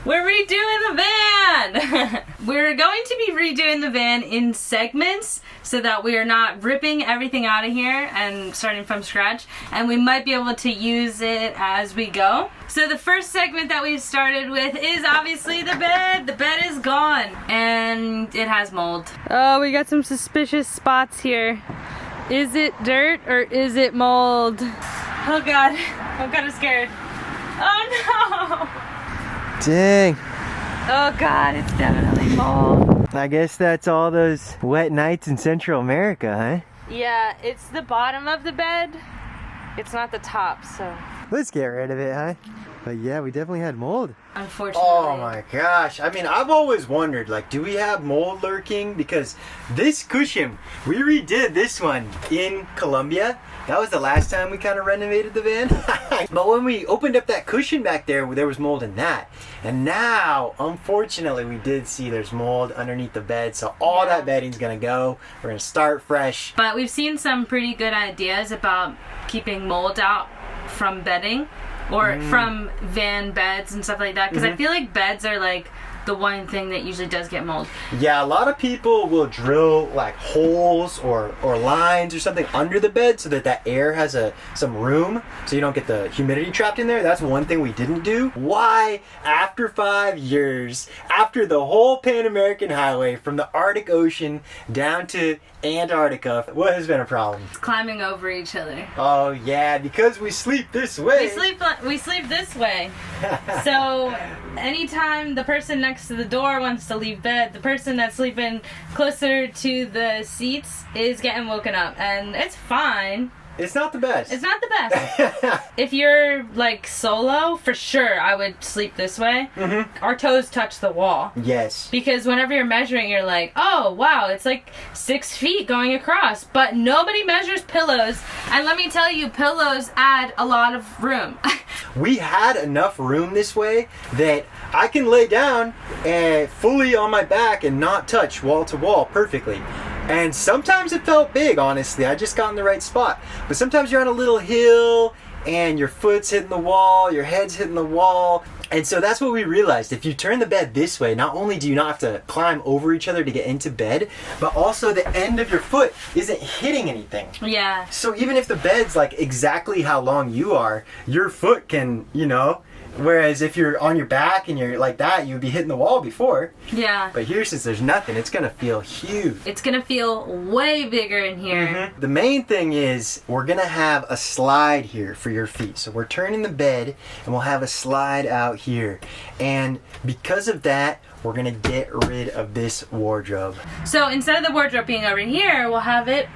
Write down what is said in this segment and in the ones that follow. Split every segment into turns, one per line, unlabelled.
We're redoing the van! We're going to be redoing the van in segments so that we are not ripping everything out of here and starting from scratch, and we might be able to use it as we go. So the first segment that we've started with is obviously the bed. The bed is gone and it has mold. Oh, we got some suspicious spots here. Is it dirt or is it mold? Oh God, I'm kind of scared. Oh no!
Dang.
Oh God, it's definitely mold.
I guess that's all those wet nights in Central America, huh?
Yeah, it's the bottom of the bed. It's not the top, so.
Let's get rid of it, huh? But yeah, we definitely had mold.
Unfortunately.
Oh my gosh. I mean, I've always wondered, like, do we have mold lurking? Because this cushion, we redid this one in Colombia. That was the last time we kind of renovated the van. But when we opened up that cushion back there was mold in that. And now, unfortunately, we did see there's mold underneath the bed. So all that bedding's going to go. We're going to start fresh.
But we've seen some pretty good ideas about keeping mold out from bedding. Or from van beds and stuff like that. Because I feel like beds are like the one thing that usually does get mold.
Yeah, a lot of people will drill like holes or lines or something under the bed so that that air has some room so you don't get the humidity trapped in there. That's one thing we didn't do. Why, after 5 years, after the whole Pan-American Highway from the Arctic Ocean down to Antarctica, what has been a problem?
Climbing over each other.
Oh yeah, because we sleep this way.
We sleep this way. So anytime the person next to the door wants to leave bed, the person that's sleeping closer to the seats is getting woken up, and it's fine.
It's not the best.
It's not the best. If you're like solo, for sure I would sleep this way. Our toes touch the wall.
Yes.
Because whenever you're measuring, you're like, oh wow, it's like 6 feet going across. But nobody measures pillows. And let me tell you, pillows add a lot of room.
We had enough room this way that I can lay down and fully on my back and not touch wall to wall perfectly. And sometimes it felt big, honestly. I just got in the right spot. But sometimes you're on a little hill and your foot's hitting the wall, your head's hitting the wall. And so that's what we realized. If you turn the bed this way, not only do you not have to climb over each other to get into bed, but also the end of your foot isn't hitting anything.
Yeah.
So even if the bed's like exactly how long you are, your foot can, whereas if you're on your back and you're like that, you'd be hitting the wall before.
Yeah.
But here, since there's nothing, it's going to feel huge.
It's going to feel way bigger in here.
The main thing is we're going to have a slide here for your feet. So we're turning the bed and we'll have a slide out here. And because of that, we're going to get rid of this wardrobe.
So instead of the wardrobe being over here, we'll have it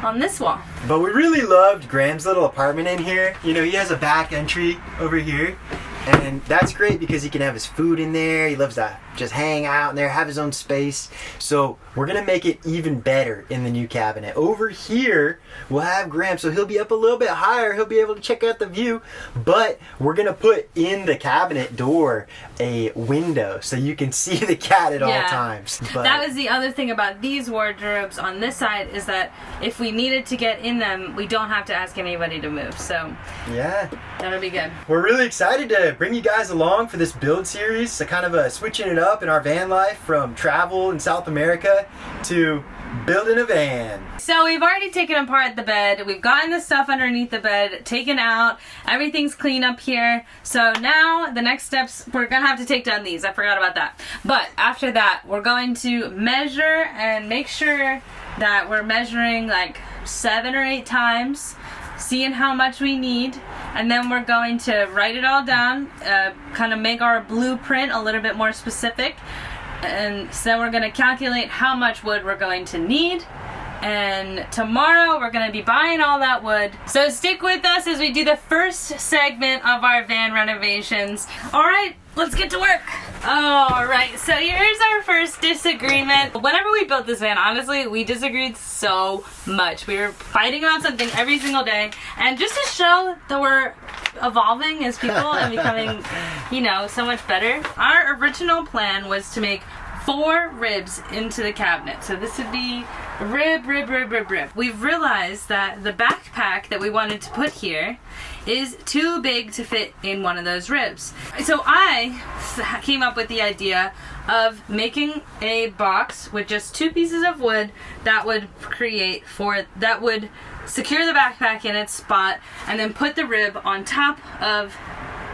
on this wall.
But we really loved Graham's little apartment in here. He has a back entry over here. And that's great because he can have his food in there. He loves to just hang out in there, have his own space. So we're going to make it even better in the new cabinet. Over here, we'll have Graham. So he'll be up a little bit higher. He'll be able to check out the view. But we're going to put in the cabinet door a window so you can see the cat at all times. But
that was the other thing about these wardrobes on this side is that if we needed to get in them, we don't have to ask anybody to move. So
yeah,
that'll be good.
We're really excited to bring you guys along for this build series. So kind of switching it up in our van life from travel in South America to building a van.
So we've already taken apart the bed. We've gotten the stuff underneath the bed taken out. Everything's clean up here. So now the next steps, we're gonna have to take down these. I forgot about that. But after that, we're going to measure and make sure that we're measuring like 7 or 8 times, seeing how much we need, and then we're going to write it all down, kind of make our blueprint a little bit more specific, and so we're going to calculate how much wood we're going to need, and tomorrow we're going to be buying all that wood. So stick with us as we do the first segment of our van renovations. Alright, let's get to work. Alright, so here's our first disagreement. Whenever we built this van, honestly, we disagreed so much. We were fighting about something every single day, and just to show that we're evolving as people and becoming, so much better, our original plan was to make 4 ribs into the cabinet. So this would be Rib. We've realized that the backpack that we wanted to put here is too big to fit in one of those ribs. So I came up with the idea of making a box with just 2 pieces of wood that would secure the backpack in its spot, and then put the rib on top of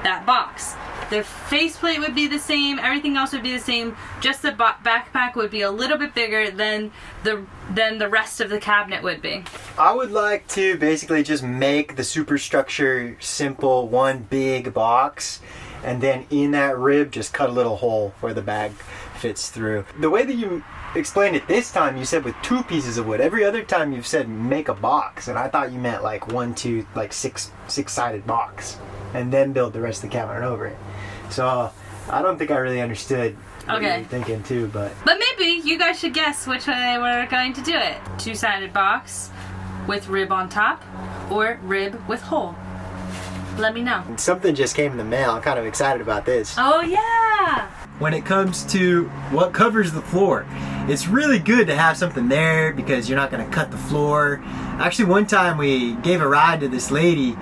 that box. The faceplate would be the same, everything else would be the same, just the backpack would be a little bit bigger than the rest of the cabinet would be.
I would like to basically just make the superstructure simple, one big box, and then in that rib just cut a little hole where the bag fits through. The way that you explained it this time, you said with 2 pieces of wood. Every other time you've said make a box, and I thought you meant like 1, 2, like six-sided box, and then build the rest of the cabinet over it. So I don't think I really understood what you were thinking too, but
maybe you guys should guess which way we're going to do it. 2-sided box with rib on top, or rib with hole. Let me know.
Something just came in the mail. I'm kind of excited about this.
Oh yeah!
When it comes to what covers the floor, it's really good to have something there because you're not going to cut the floor. Actually, one time we gave a ride to this lady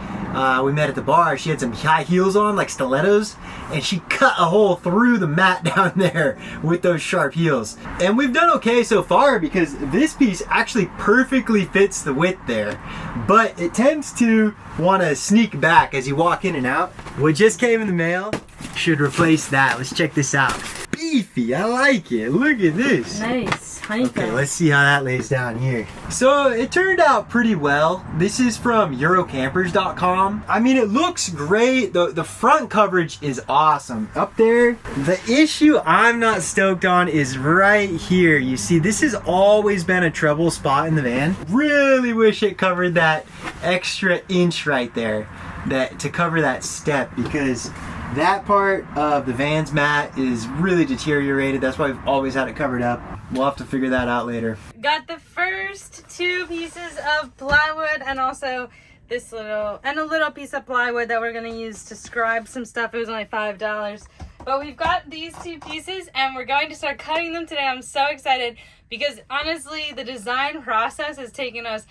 we met at the bar. She had some high heels on, like stilettos, and she cut a hole through the mat down there with those sharp heels. And we've done okay so far because this piece actually perfectly fits the width there, but it tends to want to sneak back as you walk in and out. What just came in the mail should replace that. Let's check this out. Beefy, I like it. Look at this.
Nice.
Okay, let's see how that lays down here. So it turned out pretty well. This is from Eurocampers.com. I mean, it looks great. The front coverage is awesome. Up there, the issue I'm not stoked on is right here. You see, this has always been a trouble spot in the van. Really wish it covered that extra inch right there, to cover that step, because that part of the van's mat is really deteriorated. That's why we've always had it covered up. We'll have to figure that out later.
Got the first 2 pieces of plywood, and also this little piece of plywood that we're gonna use to scribe some stuff. It was only $5. But we've got these 2 pieces and we're going to start cutting them today. I'm so excited because honestly the design process has taken us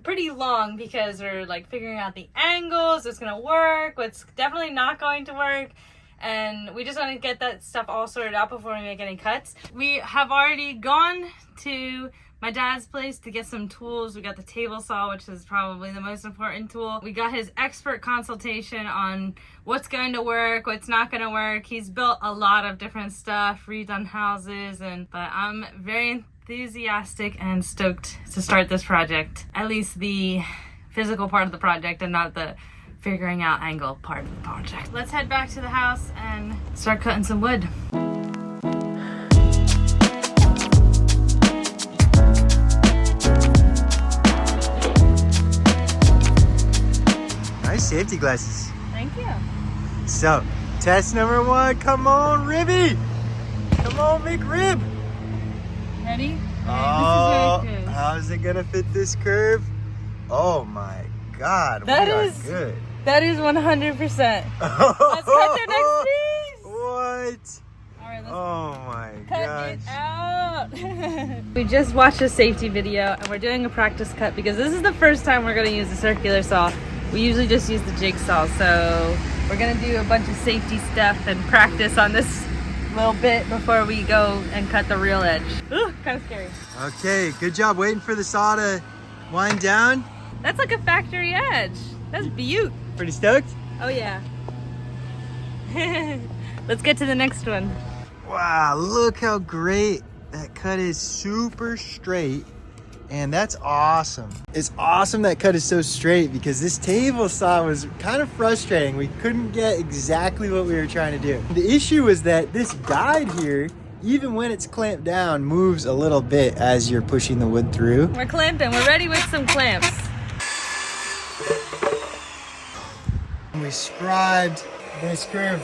pretty long because we're like figuring out the angles, what's gonna work, what's definitely not going to work, and we just want to get that stuff all sorted out before we make any cuts. We have already gone to my dad's place to get some tools. We got the table saw, which is probably the most important tool. We got his expert consultation on what's going to work, what's not going to work. He's built a lot of different stuff, redone houses, but I'm very enthusiastic and stoked to start this project. At least the physical part of the project and not the figuring out angle part of the project. Let's head back to the house and start cutting some wood.
Nice safety glasses.
Thank you.
So, test number 1. Come on, Ribby. Come on, McRib.
Ready?
Oh,
this is very good.
How's it gonna fit this curve? Oh my God,
That
we
is
are good.
That is 100%. Let's cut the next piece.
What?
All right, let's
Oh my
cut
gosh.
it out. We just watched a safety video and we're doing a practice cut because this is the first time we're gonna use the circular saw. We usually just use the jigsaw, so we're gonna do a bunch of safety stuff and practice on this little bit before we go and cut the real edge. Ooh, kind of scary.
Okay, good job waiting for the saw to wind down.
That's like a factory edge. That's beaut.
Pretty stoked?
Oh yeah. Let's get to the next one.
Wow, look how great that cut is. Super straight, and that's awesome. It's awesome that cut is so straight because this table saw was kind of frustrating. We couldn't get exactly what we were trying to do. The issue is that this guide here, even when it's clamped down, moves a little bit as you're pushing the wood through.
We're clamping. We're ready with some clamps.
We scribed this curve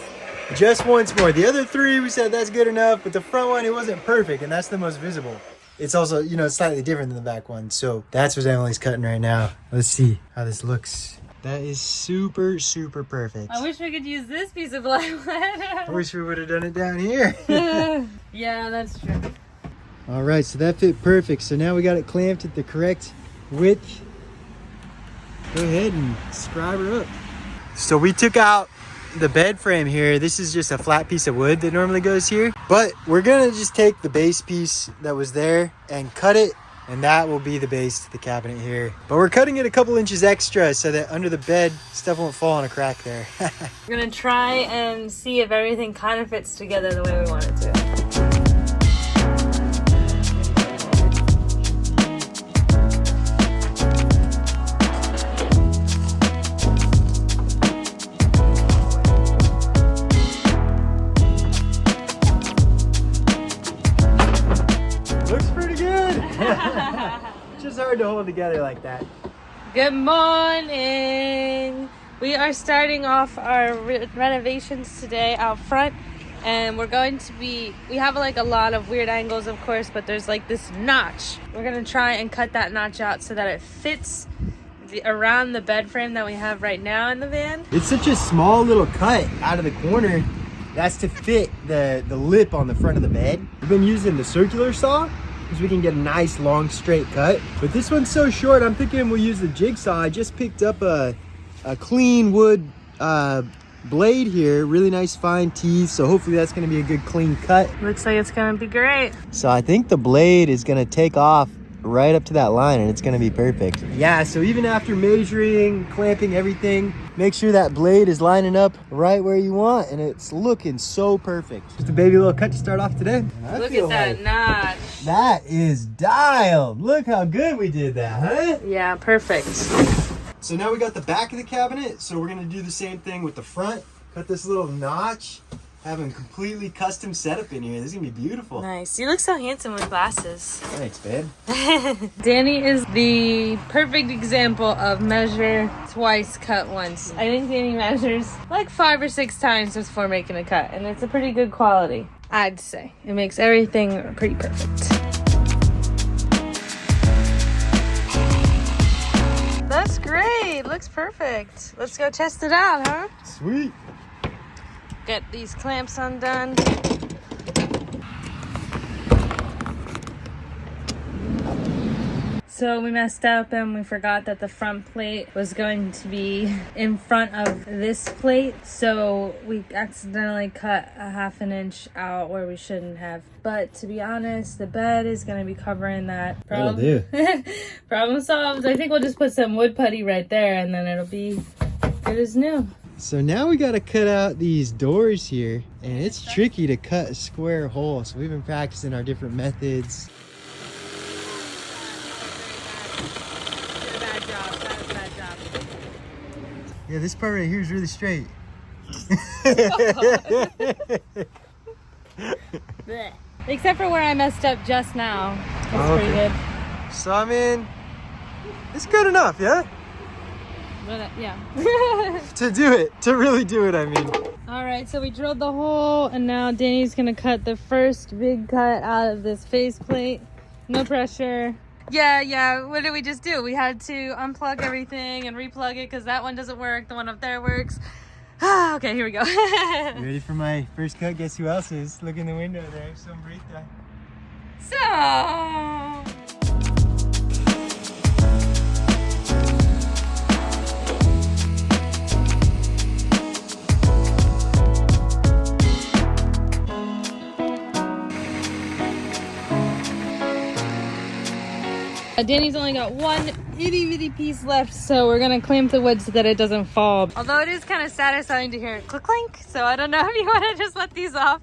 just once more. The other 3, we said that's good enough, but the front one, it wasn't perfect, and that's the most visible. It's also, slightly different than the back one, so that's what Emily's cutting right now. Let's see how this looks. That is super, super perfect.
I wish we could use this piece of plywood.
I wish we would have done it down here.
Yeah, that's true.
All right, so that fit perfect. So now we got it clamped at the correct width. Go ahead and scribe her up. So we took out the bed frame here. This is just a flat piece of wood that normally goes here. But we're gonna just take the base piece that was there and cut it, and that will be the base to the cabinet here. But we're cutting it a couple inches extra so that under the bed, stuff won't fall in a crack there.
We're gonna try and see if everything kind of fits together the way we want it to.
Just hard to hold together like that.
Good morning. We are starting off our renovations today out front, and we're going to be, we have like a lot of weird angles, of course, but there's like this notch. We're gonna try and cut that notch out so that it fits around the bed frame that we have right now in the van.
It's such a small little cut out of the corner. That's to fit the lip on the front of the bed. We've been using the circular saw because we can get a nice long straight cut, but this one's so short, I'm thinking we'll use the jigsaw. I just picked up a clean wood blade here, really nice fine teeth, so hopefully that's going to be a good clean cut.
Looks like it's going to be great.
So I think the blade is going to take off right up to that line and it's going to be perfect. Yeah, so even after measuring, clamping everything, make sure that blade is lining up right where you want, and it's looking so perfect. Just a baby little cut to start off today.
Look at that notch.
That is dialed. Look how good we did that, huh?
Yeah, perfect.
So now we got the back of the cabinet, so we're gonna do the same thing with the front. Cut this little notch, have a completely custom setup in here. This is gonna be beautiful.
Nice. You look so handsome with glasses.
Thanks, babe.
Danny is the perfect example of measure twice, cut once. I think Danny measures like 5 or 6 times before making a cut, and it's a pretty good quality, I'd say. It makes everything pretty perfect. That's great. Looks perfect. Let's go test it out, huh?
Sweet.
Get these clamps undone. So we messed up and we forgot that the front plate was going to be in front of this plate. So we accidentally cut a 1/2 inch out where we shouldn't have. But to be honest, the bed is going to be covering that.
That'll do.
Problem solved. I think we'll just put some wood putty right there and then it'll be good as new.
So now we got to cut out these doors here, and it's tricky to cut a square hole. So we've been practicing our different methods.
Bad job.
Yeah, this part right here is really straight.
Except for where I messed up just now. That's
Okay.
pretty good.
So I mean, it's good enough, yeah?
But, yeah.
To do it, to really do it, I mean.
All right, so we drilled the hole, and now Danny's gonna cut the first big cut out of this faceplate. No pressure. Yeah, what did we just do? We had to unplug everything and replug it because that one doesn't work, the one up there works. Okay, here we go.
You ready for my first cut? Guess who else is? Look in the window there, sombrita.
So... Danny's only got one itty bitty piece left, so we're gonna clamp the wood so that it doesn't fall. Although it is kind of satisfying to hear it click clink, so I don't know if you want to just let these off.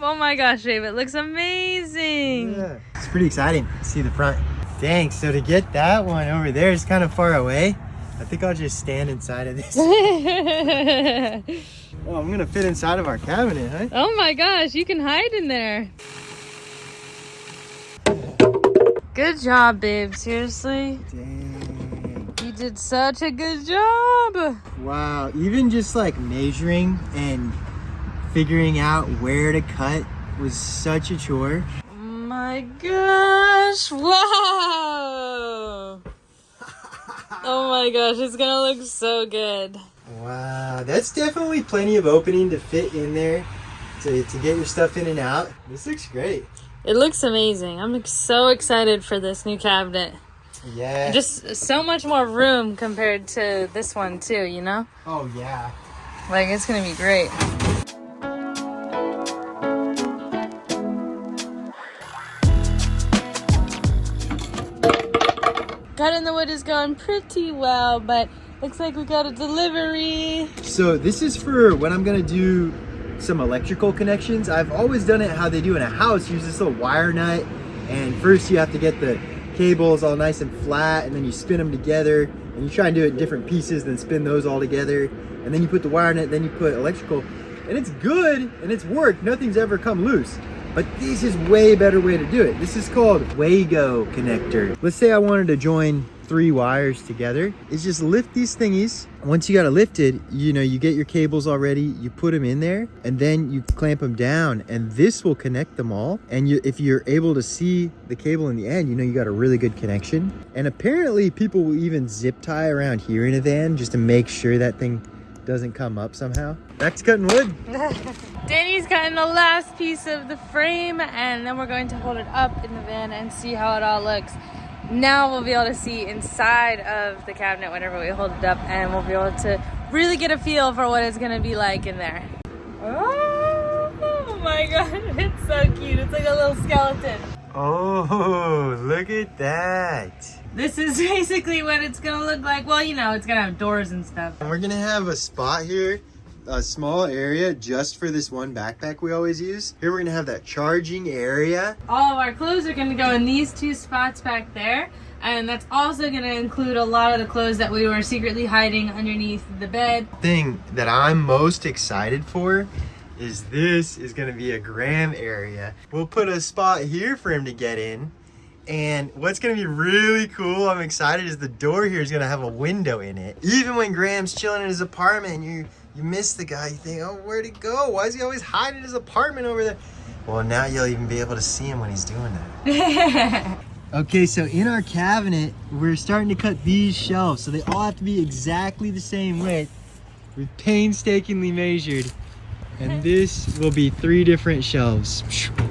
Oh my gosh, babe, it looks amazing.
Yeah, it's pretty exciting to see the front. Dang, so to get that one over there is kind of far away. I think I'll just stand inside of this. Oh, I'm gonna fit inside of our cabinet, huh?
Oh my gosh, you can hide in there. Good job, babe. Seriously.
Dang.
You did such a good job.
Wow, even just like measuring and figuring out where to cut was such a chore.
Oh my gosh. Wow. Oh my gosh, it's gonna look so good.
Wow, that's definitely plenty of opening to fit in there to get your stuff in and out. This looks great.
It looks amazing. I'm so excited for this new cabinet.
Yeah.
Just so much more room compared to this one too, you know?
Oh yeah.
Like, it's gonna be great. Cutting the wood is going pretty well, but looks like we got a delivery.
So this is for when I'm gonna do some electrical connections. I've always done it how they do in a house. Use this little wire nut, and first you have to get the cables all nice and flat, and then you spin them together, and you try and do it in different pieces, then spin those all together, and then you put the wire nut, then you put electrical, and it's good and it's worked. Nothing's ever come loose. But this is way better way to do it. This is called Wago connector. Let's say I wanted to join 3 wires together. Is just lift these thingies. Once you got it lifted, you know, you get your cables already, you put them in there, and then you clamp them down, and this will connect them all. And if you're able to see the cable in the end, you know you got a really good connection. And apparently people will even zip tie around here in a van just to make sure that thing doesn't come up somehow. Back to cutting wood.
Danny's cutting the last piece of the frame, and then we're going to hold it up in the van and see how it all looks. Now we'll be able to see inside of the cabinet whenever we hold it up, and we'll be able to really get a feel for what it's going to be like in there. Oh my god, it's so cute. It's like a little skeleton.
Oh, look at that.
This is basically what it's going to look like. Well, you know, it's going to have doors and stuff.
And we're gonna have a spot here, a small area just for this one backpack we always use. Here we're gonna have that charging area.
All of our clothes are going to go in these 2 spots back there, and that's also going to include a lot of the clothes that we were secretly hiding underneath the bed.
Thing that I'm most excited for is this is gonna be a Graham area. We'll put a spot here for him to get in. And what's gonna be really cool, I'm excited, is the door here is gonna have a window in it. Even when Graham's chilling in his apartment and you miss the guy, you think, oh, where'd he go? Why is he always hiding in his apartment over there? Well, now you'll even be able to see him when he's doing that. Okay, so in our cabinet, we're starting to cut these shelves. So they all have to be exactly the same width. We've painstakingly measured. And this will be 3 different shelves,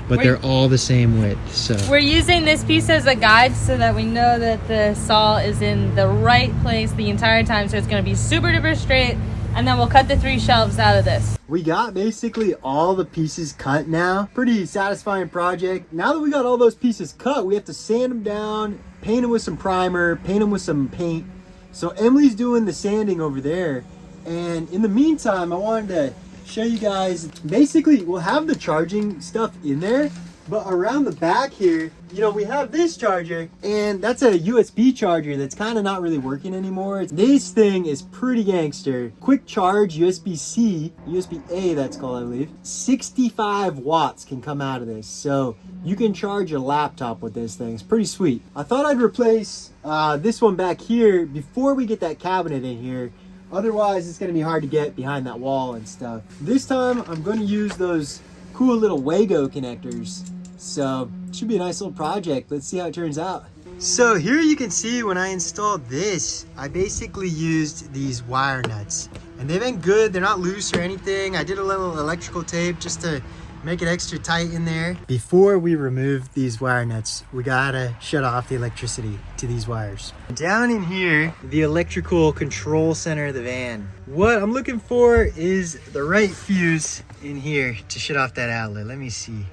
but they're all the same width, so.
We're using this piece as a guide so that we know that the saw is in the right place the entire time, so it's gonna be super duper straight, and then we'll cut the 3 shelves out of this.
We got basically all the pieces cut now. Pretty satisfying project. Now that we got all those pieces cut, we have to sand them down, paint them with some primer, paint them with some paint. So Emily's doing the sanding over there. And in the meantime, I wanted to show you guys, basically we'll have the charging stuff in there, but around the back here, you know, we have this charger, and that's a USB charger that's kind of not really working anymore. This thing is pretty gangster. Quick charge USB-C, USB-A that's called, I believe. 65 watts can come out of this, so you can charge your laptop with this thing. It's pretty sweet. I thought I'd replace this one back here before we get that cabinet in here. Otherwise, it's gonna be hard to get behind that wall and stuff. This time, I'm gonna use those cool little Wago connectors. So, it should be a nice little project. Let's see how it turns out. So here you can see when I installed this, I basically used these wire nuts. And they've been good, they're not loose or anything. I did a little electrical tape just to make it extra tight in there. Before we remove these wire nuts, we gotta shut off the electricity to these wires. Down in here, the electrical control center of the van. What I'm looking for is the right fuse in here to shut off that outlet. Let me see.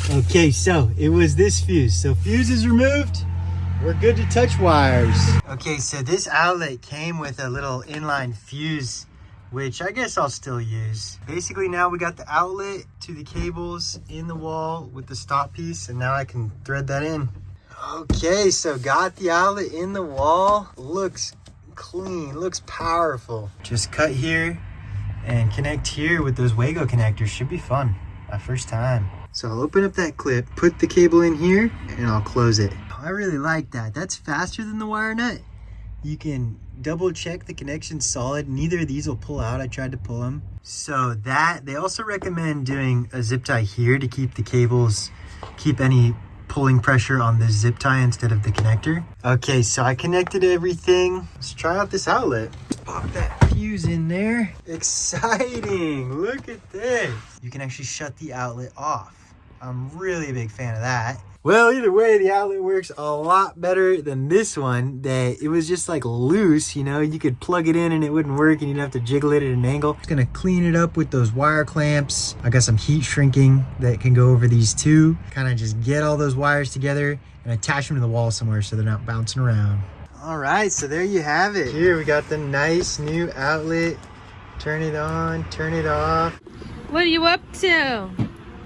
Okay, so it was this fuse. So fuse is removed. We're good to touch wires. Okay, so this outlet came with a little inline fuse, which I guess I'll still use. Basically now we got the outlet to the cables in the wall with the stop piece, and now I can thread that in. Okay, so got the outlet in the wall. Looks clean, looks powerful. Just cut here and connect here with those Wago connectors. Should be fun, my first time. So I'll open up that clip, put the cable in here, and I'll close it. I really like that. That's faster than the wire nut. You can double check the connection's solid. Neither of these will pull out. I tried to pull them. So that, they also recommend doing a zip tie here to keep the cables, keep any pulling pressure on the zip tie instead of the connector. Okay, so I connected everything. Let's try out this outlet. Pop that fuse in there. Exciting, look at this. You can actually shut the outlet off. I'm really a big fan of that. Well, either way, the outlet works a lot better than this one. That it was just like loose, you know, you could plug it in and it wouldn't work and you'd have to jiggle it at an angle. Just gonna clean it up with those wire clamps. I got some heat shrinking that can go over these two. Kind of just get all those wires together and attach them to the wall somewhere so they're not bouncing around. All right, so there you have it. Here we got the nice new outlet. Turn it on, turn it off.
What are you up to?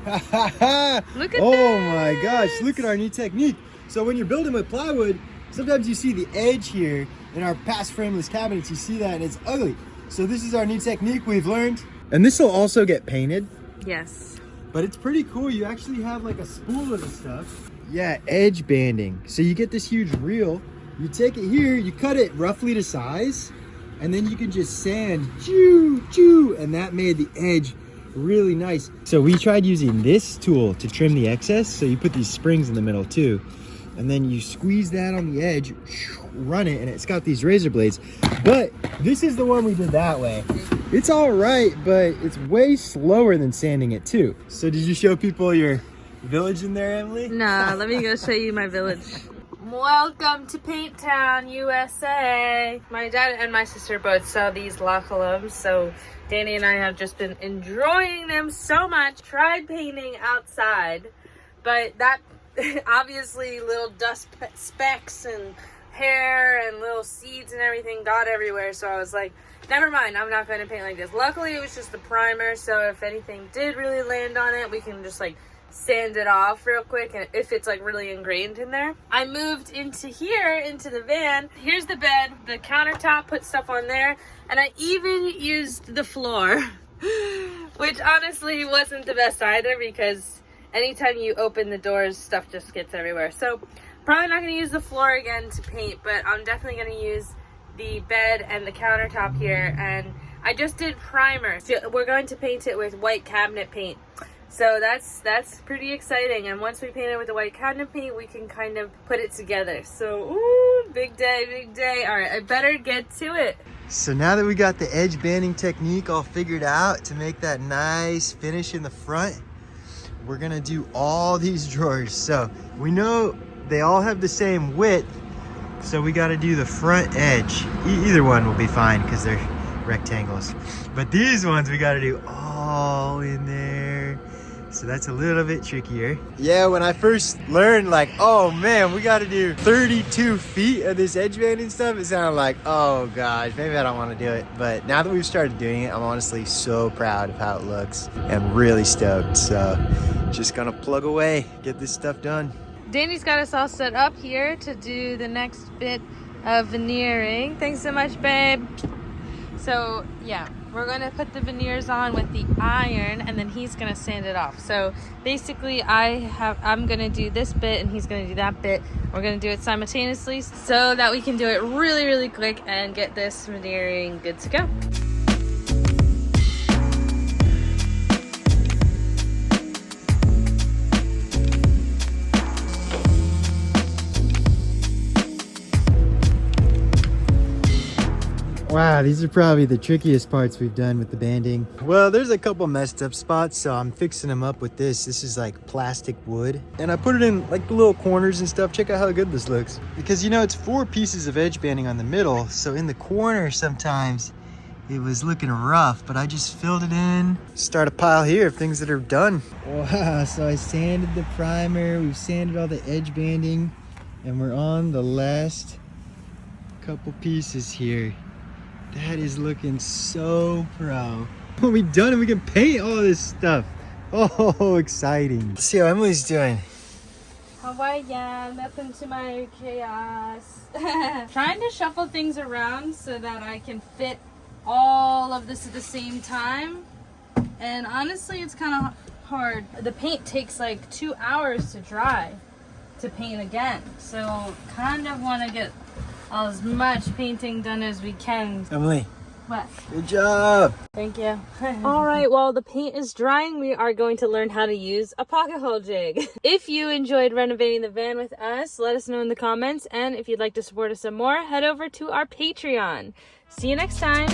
Look at
oh my gosh, look at our new technique. So when you're building with plywood, sometimes you see the edge here in our past frameless cabinets, you see that and it's ugly. So this is our new technique we've learned. And this will also get painted.
Yes.
But it's pretty cool. You actually have like a spool of the stuff. Yeah, edge banding. So you get this huge reel, you take it here, you cut it roughly to size, and then you can just sand, choo, choo, and that made the edge really nice. So we tried using this tool to trim the excess. So you put these springs in the middle too, and then you squeeze that on the edge, run it, and it's got these razor blades. But this is the one we did that way. It's all right, but it's way slower than sanding it too. So did you show people your village in there, Emily?
No, let me go show you my village. Welcome to Paint Town, USA. My dad and my sister both saw these La Colombes, so Danny and I have just been enjoying them so much. Tried painting outside, but that obviously little dust specks and hair and little seeds and everything got everywhere, so I was like, never mind, I'm not going to paint like this. Luckily it was just the primer, so if anything did really land on it, we can just like sand it off real quick, and if it's like really ingrained in there. I moved into here, into the van. Here's the bed, the countertop, put stuff on there, and I even used the floor, which honestly wasn't the best either, because anytime you open the doors, stuff just gets everywhere. So probably not going to use the floor again to paint, but I'm definitely going to use the bed and the countertop here, and I just did primer. So we're going to paint it with white cabinet paint. So that's pretty exciting, and once we paint it with the white cabinet paint, we can kind of put it together. So, ooh, big day, big day. All right, I better get to it.
So now that we got the edge banding technique all figured out to make that nice finish in the front, we're gonna do all these drawers. So we know they all have the same width, so we gotta do the front edge. Either one will be fine because they're rectangles. But these ones we gotta do all in there. So that's a little bit trickier. Yeah, when I first learned, like, oh man, we got to do 32 feet of this edge banding stuff, it sounded like, oh gosh, maybe I don't want to do it. But now that we've started doing it, I'm honestly so proud of how it looks. I'm really stoked. So just gonna plug away, get this stuff done.
Danny's got us all set up here to do the next bit of veneering. Thanks so much, babe. So yeah, we're going to put the veneers on with the iron, and then he's going to sand it off. So basically I'm going to do this bit and he's going to do that bit. We're going to do it simultaneously so that we can do it really, really quick and get this veneering good to go.
Wow, these are probably the trickiest parts we've done with the banding. Well, there's a couple messed up spots, so I'm fixing them up with this. This is like plastic wood. And I put it in like the little corners and stuff. Check out how good this looks. Because you know, it's 4 pieces of edge banding on the middle. So in the corner sometimes it was looking rough, but I just filled it in. Start a pile here of things that are done. Wow, so I sanded the primer. We've sanded all the edge banding, and we're on the last couple pieces here. That is looking so pro. When we've done it, we can paint all this stuff. Oh, exciting. Let's see how Emily's doing.
Hawaiian, nothing to my chaos. Trying to shuffle things around so that I can fit all of this at the same time. And honestly, it's kind of hard. The paint takes like 2 hours to dry to paint again. So kind of want to get as much painting done as we can.
Emily.
What?
Good job.
Thank you. All right, while the paint is drying, we are going to learn how to use a pocket hole jig. If you enjoyed renovating the van with us, let us know in the comments. And if you'd like to support us some more, head over to our Patreon. See you next time.